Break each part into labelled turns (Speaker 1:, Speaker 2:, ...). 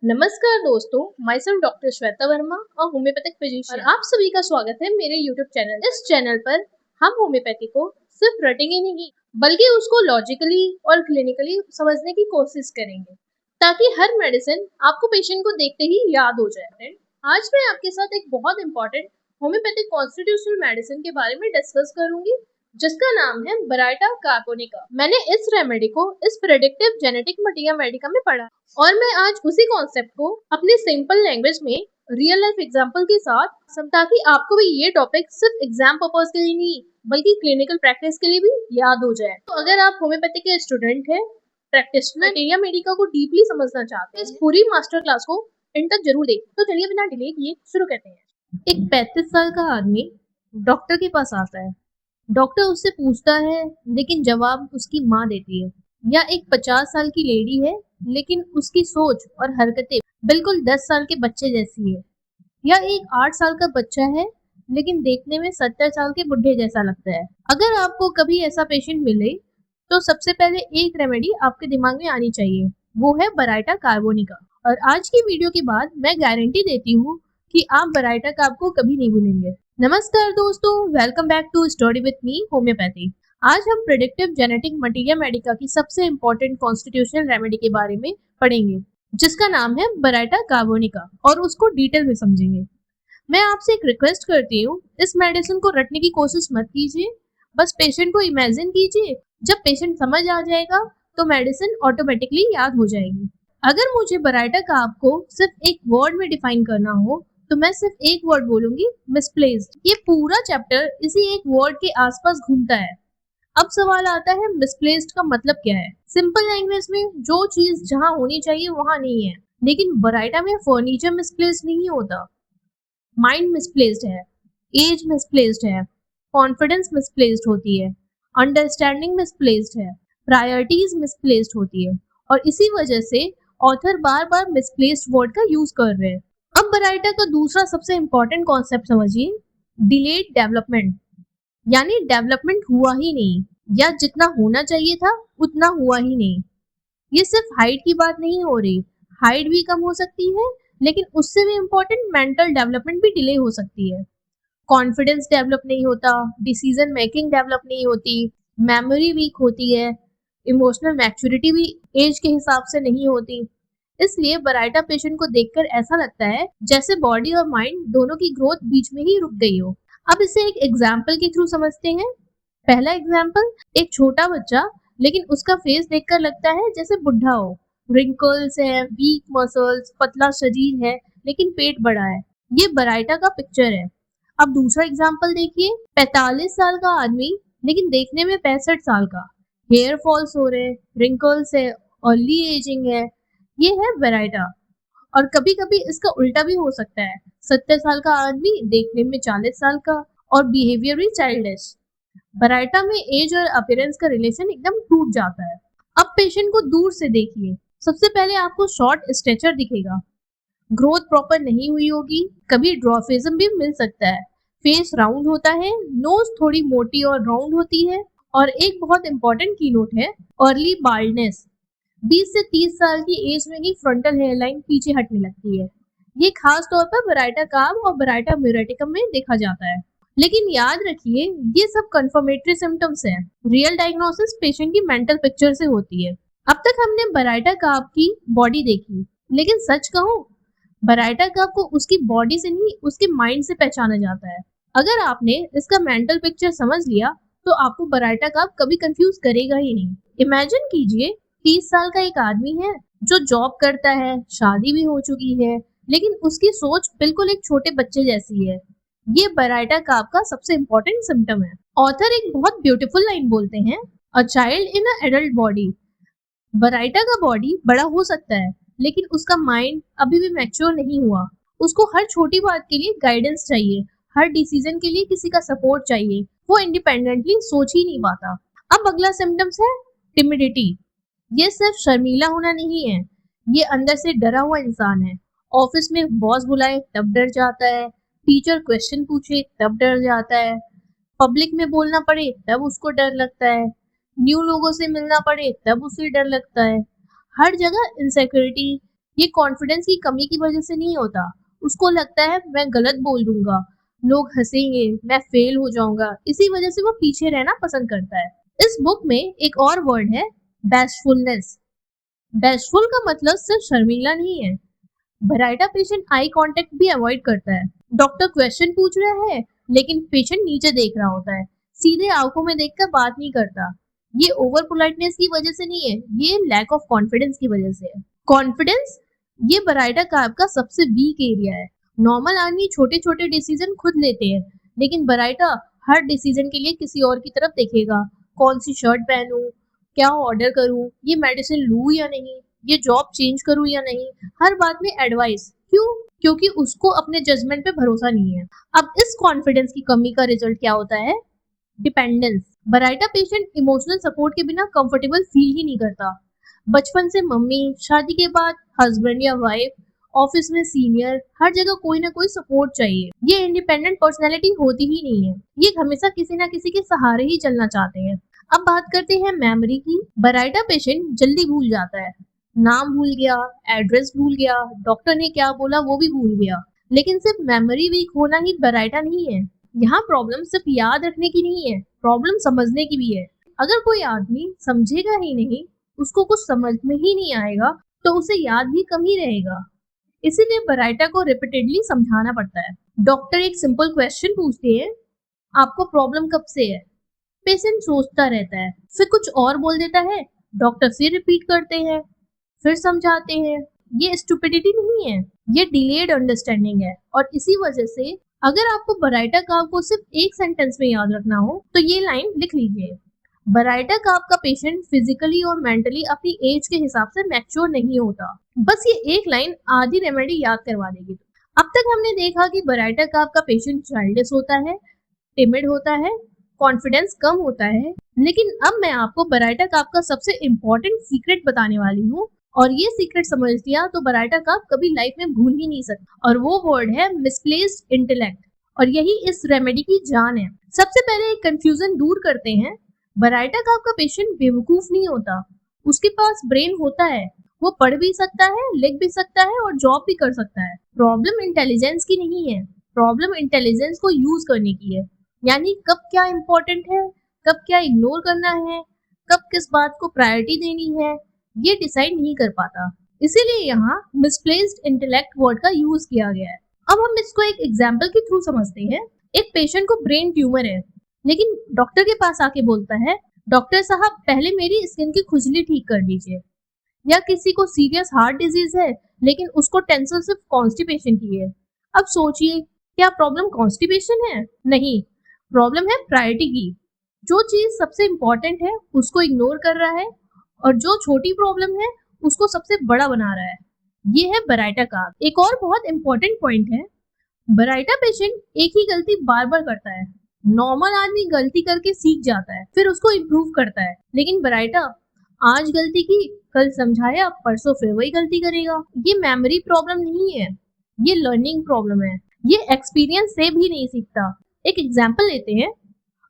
Speaker 1: नमस्कार दोस्तों, my self doctor Shweta Verma और होम्योपैथिक फिजिशियन और आप सभी का स्वागत है मेरे यूट्यूब चैनल। इस चैनल पर हम होम्योपैथी को सिर्फ रटेंगे नहीं बल्कि उसको लॉजिकली और क्लिनिकली समझने की कोशिश करेंगे ताकि हर मेडिसिन आपको पेशेंट को देखते ही याद हो जाए। आज मैं आपके साथ एक बहुत इंपॉर्टेंट होम्योपैथिक कॉन्स्टिट्यूशनल मेडिसिन के बारे में डिस्कस करूंगी जिसका नाम है बराइटा कार्बोनिका। मैंने इस रेमेडी को इस प्रेडिक्टिव जेनेटिक मटीरिया मेडिका में पढ़ा और मैं आज उसी कॉन्सेप्ट को अपने सिंपल लैंग्वेज में रियल लाइफ एग्जांपल के साथ ताकि आपको भी ये टॉपिक सिर्फ एग्जाम पर्पस के लिए नहीं बल्कि क्लिनिकल प्रैक्टिस के लिए भी याद हो जाए। तो अगर आप होम्योपैथी के स्टूडेंट हैं, प्रैक्टिशनर मटीरिया मेडिका को डीपली समझना चाहते हैं, इस पूरी मास्टर क्लास को इन तक जरूर देखें। तो चलिए बिना डिले किए शुरू करते हैं। एक 35 साल का आदमी डॉक्टर के पास आता है। डॉक्टर उससे पूछता है लेकिन जवाब उसकी माँ देती है। या एक 50 साल की लेडी है लेकिन उसकी सोच और हरकतें बिल्कुल 10 साल के बच्चे जैसी है। या एक 8 साल का बच्चा है लेकिन देखने में 70 साल के बुढ़े जैसा लगता है। अगर आपको कभी ऐसा पेशेंट मिले तो सबसे पहले एक रेमेडी आपके दिमाग में आनी चाहिए, वो है बराइटा कार्बोनिका। और आज की वीडियो के बाद मैं गारंटी देती हूँ कि आप बराइटा कार्ब को कभी नहीं भूलेंगे। नमस्कार दोस्तों, welcome back to study with me homeopathy. आज हम प्रेडिक्टिव जेनेटिक मटीरिया मेडिका की सबसे इंपॉर्टेंट कॉन्स्टिट्यूशनल रेमेडी के बारे में पढ़ेंगे जिसका नाम है बराइटा कार्बोनिका और उसको डिटेल में समझेंगे। मैं आपसे एक रिक्वेस्ट करती हूँ, इस मेडिसिन को रटने की कोशिश मत कीजिए, बस पेशेंट को इमेजिन कीजिए। जब पेशेंट समझ आ जाएगा तो मेडिसिन ऑटोमेटिकली याद हो जाएगी। अगर मुझे बराइटा कार्ब को सिर्फ एक वर्ड में डिफाइन करना हो तो मैं सिर्फ एक वर्ड बोलूंगी, मिसप्लेस्ड। ये पूरा चैप्टर इसी एक वर्ड के आसपास घूमता है। अब सवाल आता है मिसप्लेस्ड का मतलब क्या है। सिंपल लैंग्वेज में जो चीज जहाँ होनी चाहिए वहां नहीं है। लेकिन बराइटा में फर्नीचर मिसप्लेस्ड नहीं होता, माइंड मिसप्लेस्ड है, एज मिसप्लेस्ड है, कॉन्फिडेंस मिसप्लेस्ड होती है, अंडरस्टैंडिंग मिसप्लेस्ड है, प्रायोरिटीज मिसप्लेस्ड होती है और इसी वजह से ऑथर बार बार मिसप्लेस्ड वर्ड का यूज कर रहे हैं। अब बराइटा का दूसरा सबसे इंपॉर्टेंट कॉन्सेप्ट समझिए, डिलेड डेवलपमेंट। यानी डेवलपमेंट हुआ ही नहीं या जितना होना चाहिए था उतना हुआ ही नहीं। ये सिर्फ हाइट की बात नहीं हो रही, हाइट भी कम हो सकती है लेकिन उससे भी इम्पोर्टेंट मेंटल डेवलपमेंट भी डिले हो सकती है। कॉन्फिडेंस डेवलप नहीं होता, डिसीजन मेकिंग डेवलप नहीं होती, मेमोरी वीक होती है, इमोशनल मैच्योरिटी भी एज के हिसाब से नहीं होती। इसलिए बराइटा पेशेंट को देखकर ऐसा लगता है जैसे बॉडी और माइंड दोनों की ग्रोथ बीच में ही रुक गई हो। अब इसे एक एग्जाम्पल के थ्रू समझते हैं। पहला एग्जाम्पल, एक छोटा बच्चा लेकिन उसका फेस देखकर लगता है जैसे बुढ़ा हो। रिंकल्स है, वीक मसल्स, पतला शरीर है लेकिन पेट बड़ा है। ये बराइटा का पिक्चर है। अब दूसरा एग्जाम्पल देखिए, 45 साल का आदमी लेकिन देखने में 65 साल का। हेयर फॉल्स हो रहे, रिंकल्स है, अर्ली एजिंग है। ये है बराइटा। और कभी कभी इसका उल्टा भी हो सकता है, 70 साल का आदमी देखने में 40 साल का और बिहेवियर भी चाइल्डिश। बराइटा में एज और अपीयरेंस का रिलेशन एकदम टूट जाता है। अब पेशेंट को दूर से देखिए। सबसे पहले आपको शॉर्ट स्ट्रेचर दिखेगा, ग्रोथ प्रॉपर नहीं हुई होगी, कभी ड्रॉफिज्म भी मिल सकता है। फेस राउंड होता है, नोज थोड़ी मोटी और राउंड होती है और एक बहुत इंपॉर्टेंट की नोट है अर्ली बाल्डनेस। 20 से 30 साल की एज में ही फ्रंटल हेयरलाइन पीछे हटने लगती है। ये खास तौर पर बराइटा कार्ब और बराइटा म्यूरेटिकम में देखा जाता है। लेकिन याद रखिए, ये सब कंफर्मेटरी सिम्टम्स हैं। रियल डायग्नोसिस पेशेंट की मेंटल पिक्चर से होती है। अब तक हमने बराइटा कार्ब की बॉडी देखी, लेकिन सच कहूं, बराइटा कार्ब को उसकी बॉडी से नहीं उसके माइंड से पहचाना जाता है। अगर आपने इसका मेंटल पिक्चर समझ लिया तो आपको बराइटा कार्ब कभी कंफ्यूज करेगा ही नहीं। इमेजिन कीजिए, 30 साल का एक आदमी है जो जॉब करता है, शादी भी हो चुकी है, लेकिन उसकी सोच बिल्कुल एक छोटे बच्चे जैसी है। ये बराइटा कार्ब का सबसे इंपॉर्टेंट सिम्टम है। ऑथर एक बहुत ब्यूटीफुल लाइन बोलते हैं, a child in a adult body. Baryta का बॉडी बड़ा हो सकता है लेकिन उसका माइंड अभी भी मैच्योर नहीं हुआ। उसको हर छोटी बात के लिए गाइडेंस चाहिए, हर डिसीजन के लिए किसी का सपोर्ट चाहिए। वो इंडिपेंडेंटली सोच ही नहीं पाता। अब अगला सिम्टम्स है टिमिडिटी। ये सिर्फ शर्मीला होना नहीं है, ये अंदर से डरा हुआ इंसान है। ऑफिस में बॉस बुलाए तब डर जाता है, टीचर क्वेश्चन पूछे तब डर जाता है, पब्लिक में बोलना पड़े तब उसको डर लगता है, न्यू लोगों से मिलना पड़े तब उसे डर लगता है। हर जगह इनसिक्योरिटी, ये कॉन्फिडेंस की कमी की वजह से नहीं होता। उसको लगता है मैं गलत बोल दूंगा, लोग हंसेंगे, मैं फेल हो जाऊंगा, इसी वजह से वो पीछे रहना पसंद करता है। इस बुक में एक और वर्ड है, बैशफुलनेस। बैशफुल का मतलब सिर्फ शर्मीला नहीं है। बराइटा पेशेंट आई कांटेक्ट भी अवॉइड करता है। डॉक्टर क्वेश्चन पूछ रहा है लेकिन पेशेंट नीचे देख रहा होता है, सीधे आंखों में देखकर बात नहीं करता। ये ओवर पोलाइटनेस की वजह से नहीं है, ये लैक ऑफ कॉन्फिडेंस की वजह से है। कॉन्फिडेंस ये बराइटा कार्ब का सबसे वीक एरिया है। नॉर्मल आदमी छोटे छोटे डिसीजन खुद लेते हैं, लेकिन बराइटा हर डिसीजन के लिए किसी और की तरफ देखेगा। कौन सी शर्ट पहनूं, क्या ऑर्डर करूं, ये मेडिसिन लूं या नहीं, ये जॉब चेंज करूं या नहीं, हर बात में एडवाइस। क्यों? क्योंकि उसको अपने जजमेंट पे भरोसा नहीं है। अब इस कॉन्फिडेंस की कमी का रिजल्ट क्या होता है? Dependence. Baryta patient emotional support के बिना कंफर्टेबल फील ही नहीं करता। बचपन से मम्मी, शादी के बाद हस्बैंड या वाइफ, ऑफिस में सीनियर, हर जगह कोई ना कोई सपोर्ट चाहिए। ये इंडिपेंडेंट पर्सनैलिटी होती ही नहीं है। ये हमेशा किसी ना किसी के सहारे ही चलना चाहते हैं। अब बात करते हैं मेमोरी की। बराइटा पेशेंट जल्दी भूल जाता है। नाम भूल गया, एड्रेस भूल गया, डॉक्टर ने क्या बोला वो भी भूल गया। लेकिन सिर्फ मेमोरी वीक होना ही बराइटा नहीं है। यहाँ प्रॉब्लम सिर्फ याद रखने की नहीं है, प्रॉब्लम समझने की भी है। अगर कोई आदमी समझेगा ही नहीं, उसको कुछ समझ में ही नहीं आएगा, तो उसे याद भी कम ही रहेगा। इसीलिए बराइटा को रिपीटेडली समझाना पड़ता है। डॉक्टर एक सिंपल क्वेश्चन पूछते हैं, आपको प्रॉब्लम कब से है? पेशेंट सोचता रहता है, फिर कुछ और बोल देता है। डॉक्टर फिर रिपीट करते हैं, फिर समझाते हैं। ये स्टुपिडिटी नहीं है, ये डिलेड अंडरस्टैंडिंग है। और इसी वजह से अगर आपको बराइटा कार्ब को सिर्फ एक सेंटेंस में याद रखना हो तो ये लाइन लिख लीजिए। बराइटा कार्ब का पेशेंट फिजिकली और मेंटली अपनी एज के हिसाब से मैच्योर नहीं होता। बस ये एक लाइन आधी रेमेडी याद करवा देगी। अब तक हमने देखा कि बराइटा कार्ब का पेशेंट चाइल्डिश होता है, टिमिड होता है, कॉन्फिडेंस कम होता है। लेकिन अब मैं आपको बराइटा कार्ब का सबसे इम्पोर्टेंट सीक्रेट बताने वाली हूँ, और ये सीक्रेट समझ लिया तो बराइटा कार्ब कभी लाइफ में भूल ही नहीं सकता। और वो वर्ड है मिसप्लेस्ड इंटेलेक्ट, और यही इस रेमेडी की जान है। सबसे पहले एक कंफ्यूजन दूर करते हैं। बराइटा कार्ब का पेशेंट बेवकूफ नहीं होता, उसके पास ब्रेन होता है। वो पढ़ भी सकता है, लिख भी सकता है और जॉब भी कर सकता है। प्रॉब्लम इंटेलिजेंस की नहीं है, प्रॉब्लम इंटेलिजेंस को यूज करने की है। यानी कब क्या इम्पोर्टेंट है, कब क्या इग्नोर करना है, कब किस बात को प्रायोरिटी देनी है, ये डिसाइड नहीं कर पाता। इसीलिए यहाँ मिसप्लेस्ड इंटेलेक्ट वर्ड का यूज किया गया है। अब हम इसको एक एग्जाम्पल के थ्रू समझते हैं। एक पेशेंट को ब्रेन ट्यूमर है, लेकिन डॉक्टर के पास आके बोलता है, डॉक्टर साहब पहले मेरी स्किन की खुजली ठीक कर दीजिए। या किसी को सीरियस हार्ट डिजीज है, लेकिन उसको टेंशन सिर्फ कॉन्स्टिपेशन की है। अब सोचिए, क्या प्रॉब्लम कॉन्स्टिपेशन है? नहीं, प्रॉब्लम है प्रायोरिटी की। जो चीज सबसे इम्पोर्टेंट है उसको इग्नोर कर रहा है, और जो छोटी प्रॉब्लम है उसको सबसे बड़ा बना रहा है। ये है बराइटा कार्ब। एक और बहुत इंपॉर्टेंट पॉइंट है, बराइटा पेशेंट एक ही गलती बार बार करता है। नॉर्मल आदमी गलती करके सीख जाता है, फिर उसको इम्प्रूव करता है। लेकिन बराइटा आज गलती की, कल समझाया, परसों फिर वही गलती करेगा। ये मेमोरी प्रॉब्लम नहीं है, ये लर्निंग प्रॉब्लम है। ये एक्सपीरियंस से भी नहीं सीखता। एक एग्जाम्पल लेते हैं।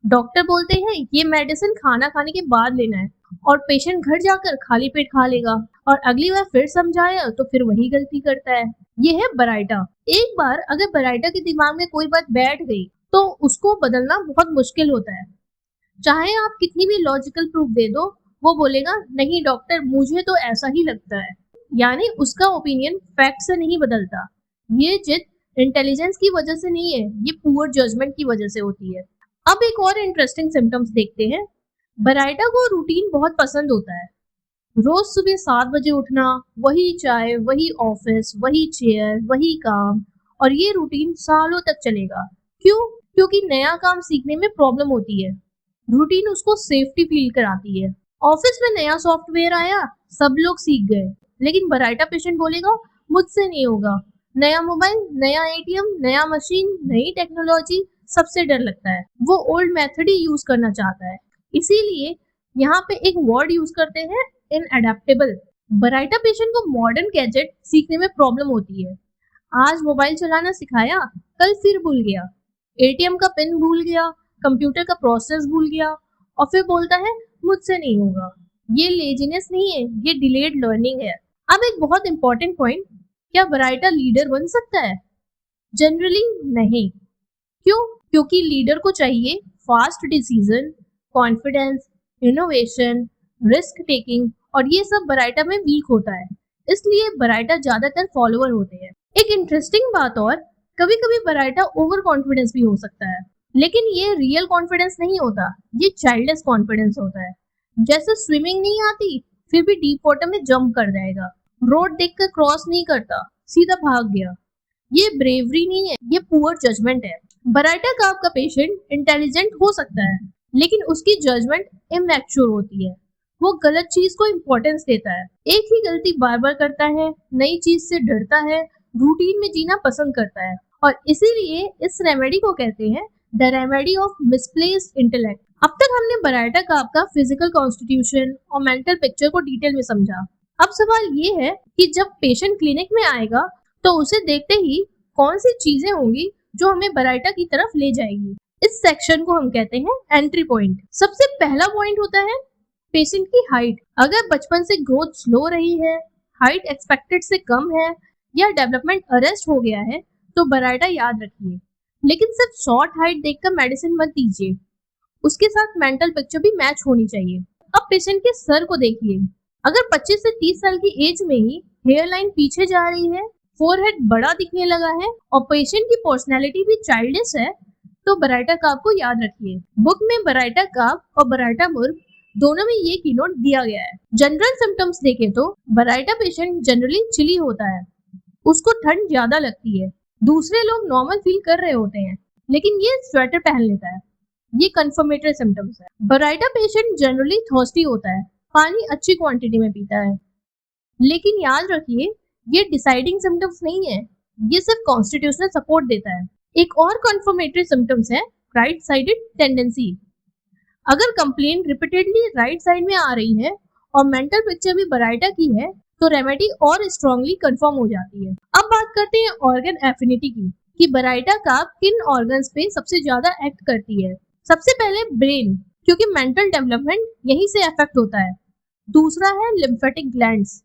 Speaker 1: डॉक्टर बोलते हैं ये मेडिसिन खाना खाने के बाद लेना है, और पेशेंट घर जाकर खाली पेट खा लेगा, और अगली बार फिर समझाया तो फिर वही गलती करता है। ये है बराइटा। एक बार अगर बराइटा के दिमाग में कोई बात बैठ गई तो उसको बदलना बहुत मुश्किल होता है। चाहे आप कितनी भी लॉजिकल प्रूफ दे दो, वो बोलेगा नहीं डॉक्टर मुझे तो ऐसा ही लगता है। यानी उसका ओपिनियन फैक्ट से नहीं बदलता। ये जिद इंटेलिजेंस की वजह से नहीं है, ये पुअर जजमेंट की वजह से होती है। अब एक और इंटरेस्टिंग सिम्टम्स देखते हैं। बराइटा को रूटीन बहुत पसंद होता है। रोज सुबह 7 बजे उठना, वही चाय, वही ऑफिस, वही चेयर, वही काम, और ये रूटीन सालों तक चलेगा। क्यों? क्योंकि नया काम सीखने में प्रॉब्लम होती है। रूटीन उसको सेफ्टी फील कराती है। ऑफिस में नया सॉफ्टवेयर आया, सब लोग सीख गए, लेकिन बराइटा पेशेंट बोलेगा मुझसे नहीं होगा। नया मोबाइल, नया एटीएम, नया मशीन, नई टेक्नोलॉजी, सबसे डर लगता है। वो ओल्ड मेथड ही यूज करना चाहता है। इसीलिए यहाँ पे एक वर्ड यूज करते हैं, इनअडेप्टेबल। बराइटा पेशेंट को मॉडर्न गैजेट सीखने में प्रॉब्लम होती है। आज मोबाइल चलाना सिखाया, कल फिर भूल गया। एटीएम का पिन भूल गया, कंप्यूटर का प्रोसेस भूल गया, और फिर बोलता है मुझसे नहीं होगा। ये लेजीनेस नहीं है, ये डिलेड लर्निंग है। अब एक बहुत इंपॉर्टेंट पॉइंट, क्या बराइटा लीडर बन सकता है? जनरली नहीं। क्यों? क्योंकि लीडर को चाहिए fast decision, confidence, innovation, risk taking, और ये सब बराइटा में वीक होता है। इसलिए बराइटा ज्यादातर फॉलोअर होते हैं। एक इंटरेस्टिंग बात और, कभी कभी बराइटा ओवर कॉन्फिडेंस भी हो सकता है, लेकिन ये रियल कॉन्फिडेंस नहीं होता, ये चाइल्डिश कॉन्फिडेंस होता है। जैसे स्विमिंग नहीं आती फिर भी डीप वाटर में जंप कर जाएगा, रोड देखकर क्रॉस नहीं करता, सीधा भाग गया। ये ब्रेवरी नहीं है, ये पुअर जजमेंट है। बराइटा काफ का पेशेंट इंटेलिजेंट हो सकता है, लेकिन उसकी जजमेंट इमैच्योर होती है। वो गलत चीज को इम्पोर्टेंस देता है, एक ही गलती बार बार करता है, नई चीज से डरता है, रूटीन में जीना पसंद करता है, और इसीलिए इस रेमेडी को कहते हैं the remedy of misplaced intellect. अब तक हमने बराइटा काफ का फिजिकल कॉन्स्टिट्यूशन और मेंटल पिक्चर को डिटेल में समझा। अब सवाल ये है कि जब पेशेंट क्लिनिक में आएगा तो उसे देखते ही कौन सी चीजें होंगी जो हमें बराइटा की तरफ ले जाएगी। इस सेक्शन को हम कहते हैं एंट्री पॉइंट। सबसे पहला पॉइंट होता है पेशेंट की हाइट। अगर बचपन से ग्रोथ स्लो रही है, हाइट एक्सपेक्टेड से कम है, या डेवलपमेंट अरेस्ट हो गया है तो बराइटा याद रखिए। लेकिन सिर्फ शॉर्ट हाइट देखकर मेडिसिन मत दीजिए, उसके साथ मेंटल पिक्चर भी मैच होनी चाहिए। अब पेशेंट के सर को देखिए। अगर 25 से 30 साल की एज में ही हेयर लाइन पीछे जा रही है, फोरहेड बड़ा दिखने लगा है और पेशेंट की पर्सनैलिटी भी चाइल्डिश है, तो बराइटा काफ को याद रखिए। बुक में बराइटा काफ और बराइटा मुर्ग दोनों में ये कीनोट दिया गया है। जनरल सिम्टम्स देखें तो बराइटा पेशेंट जनरली चिली होता है, उसको ठंड ज्यादा लगती है। दूसरे लोग नॉर्मल फील कर रहे होते हैं, लेकिन ये स्वेटर पहन लेता है। ये कंफर्मेटरी सिम्टम्स है। बराइटा पेशेंट जनरली थर्स्टी होता है, पानी अच्छी क्वांटिटी में पीता है। लेकिन याद रखिए, ये डिसाइडिंग सिम्टम्स नहीं है, ये सिर्फ कॉन्स्टिट्यूशनल सपोर्ट देता है। एक और कंफर्मेटरी सिम्टम्स है राइट साइडेड टेंडेंसी। अगर कंप्लेंट रिपीटेडली राइट साइड में आ रही है और मेंटल पिक्चर भी बराइटा की है, तो रेमेडी और स्ट्रांगली कंफर्म हो जाती है। अब बात करते हैं ऑर्गन एफिनिटी की, कि बराइटा काफ किन ऑर्गन्स पे सबसे ज्यादा एक्ट करती है। सबसे पहले ब्रेन, क्योंकि मेंटल डेवलपमेंट यहीं से अफेक्ट होता है। दूसरा है लिम्फेटिक ग्लैंड्स,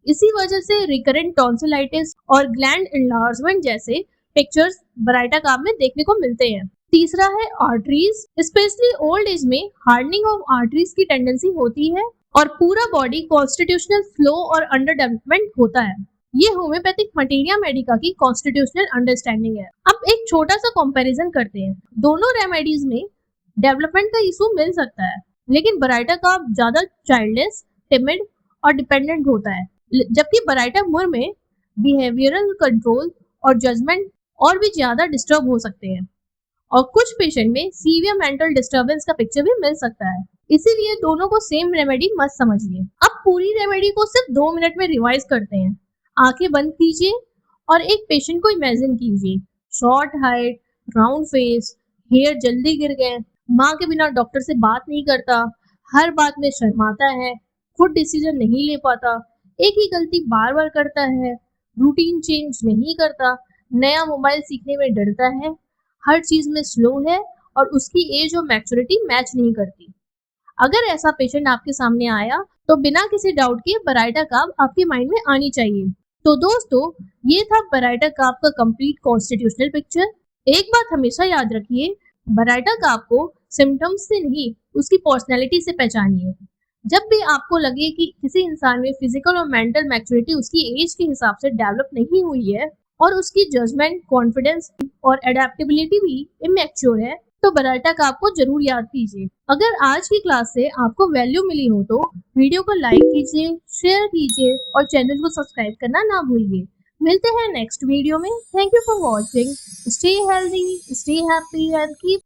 Speaker 1: इसी वजह से रिकरेंट टॉन्सिलाइटिस और ग्लैंड एनलार्जमेंट जैसे पिक्चर्स बराइटा काफ में देखने को मिलते हैं। तीसरा है आर्टरीज, स्पेशली ओल्ड एज में हार्डनिंग ऑफ आर्टरीज की टेंडेंसी होती है और पूरा बॉडी कॉन्स्टिट्यूशनल फ्लो और अंडर डेवलपमेंट होता है। ये होम्योपैथिक मटेरिया मेडिका की कॉन्स्टिट्यूशनल अंडरस्टैंडिंग है। अब एक छोटा सा कंपैरिजन करते हैं। दोनों रेमेडीज में डेवलपमेंट का इशू मिल सकता है, लेकिन बराइटा काफ ज्यादा चाइल्डलेस, टिमिड और डिपेंडेंट होता है, जबकि बराइटा मुर में बिहेवियरल कंट्रोल और जजमेंट और भी ज्यादा डिस्टर्ब हो सकते हैं, और कुछ पेशेंट में सीवियर मेंटल डिस्टर्बेंस का पिक्चर भी मिल सकता है। इसीलिए दोनों को सेम रेमेडी मत समझिए। अब पूरी रेमेडी को सिर्फ 2 मिनट में रिवाइज करते हैं। आंखें बंद कीजिए और एक पेशेंट को इमेजिन कीजिए। Short height, round face, hair जल्दी गिर गए, माँ के बिना डॉक्टर से बात नहीं करता, हर बात में शर्माता है, खुद डिसीजन नहीं ले पाता, एक ही गलती बार बार करता है, रूटीन चेंज नहीं करता, नया मोबाइल सीखने में डरता है, हर चीज में स्लो है और उसकी एज और मैच्योरिटी मैच नहीं करती। अगर ऐसा पेशेंट आपके सामने आया तो बिना किसी डाउट के बराइटा काफ आपके माइंड में आनी चाहिए। तो दोस्तों, ये था बराइटा काफ का कंप्लीट कॉन्स्टिट्यूशनल पिक्चर। एक बात हमेशा याद रखिए, बराइटा काफ को सिम्टम्स से नहीं, उसकी पर्सनैलिटी से पहचानिए। जब भी आपको लगे कि किसी इंसान में फिजिकल और मेंटल मैच्योरिटी उसकी एज के हिसाब से डेवलप नहीं हुई है और उसकी जजमेंट, कॉन्फिडेंस और एडेप्टेबिलिटी भी इमैच्योर है, तो बराइटा काफ को जरूर याद कीजिए। अगर आज की क्लास से आपको वैल्यू मिली हो तो वीडियो को लाइक कीजिए, शेयर कीजिए और चैनल को सब्सक्राइब करना ना भूलिए। मिलते हैं नेक्स्ट वीडियो में। Thank you for watching. Stay healthy, stay happy and keep